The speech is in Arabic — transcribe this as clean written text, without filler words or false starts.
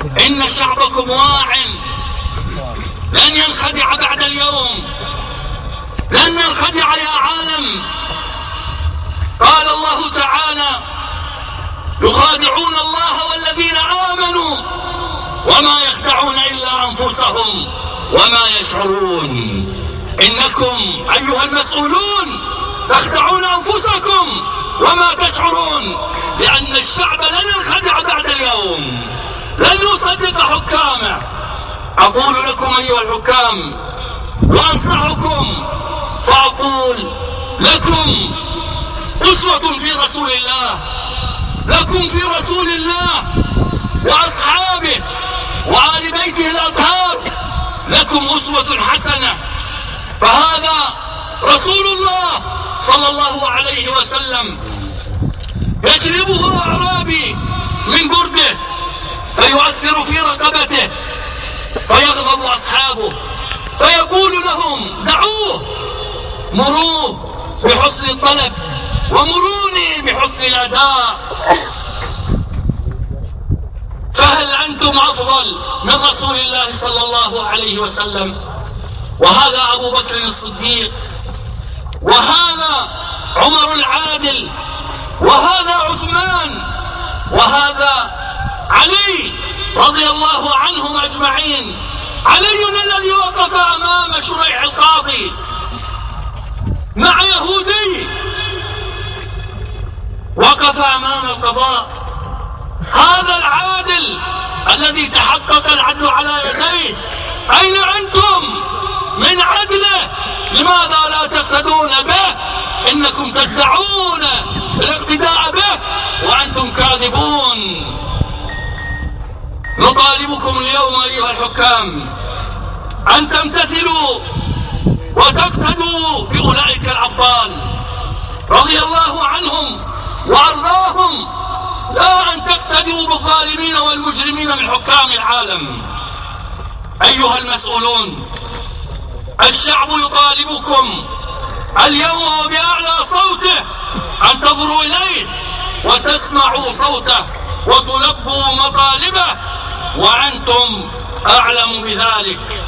إن شعبكم واع لن ينخدع بعد اليوم، لن ننخدع يا عالم. قال الله تعالى: يخادعون الله والذين آمنوا وما يخدعون إلا أنفسهم وما يشعرون. إنكم أيها المسؤولون تخدعون أنفسكم وما تشعرون، لأن الشعب لن ينخدع بعد اليوم، لن يصدق حكامه. أقول لكم أيها الحكام وأنصحكم فأقول لكم: أسوة في رسول الله، لكم في رسول الله وأصحابه وآل بيته الأطهار، لكم أسوة حسنة. فهذا رسول الله صلى الله عليه وسلم يجلبه أعرابي من برده فيؤثر في رقبته، فيغضب أصحابه فيقول لهم: دعوه، مروه بحسن الطلب ومروني بحسن الأداء. فهل أنتم أفضل من رسول الله صلى الله عليه وسلم؟ وهذا أبو بكر الصديق، وهذا عمر العادل، وهذا عثمان، وهذا علي رضي الله عنهم أجمعين. علي الذي وقف أمام شريح القاضي مع يهودي، وقف أمام القضاء. هذا العادل الذي تحقق العدل على يديه، أين أنتم من عدله؟ لماذا لا تقتدون به؟ إنكم تدعون الاقتداء به وأنتم كاذبون. نطالبكم اليوم أيها الحكام أن تمتثلوا وتقتدوا بأولئك الأبطال رضي الله عنهم وأرضاهم، لا أن تقتدوا بالظالمين والمجرمين من حكام العالم. أيها المسؤولون، الشعب يطالبكم اليوم وبأعلى صوته أن تنظروا إليه وتسمعوا صوته وتلبوا مطالبه، وأنتم أعلم بذلك.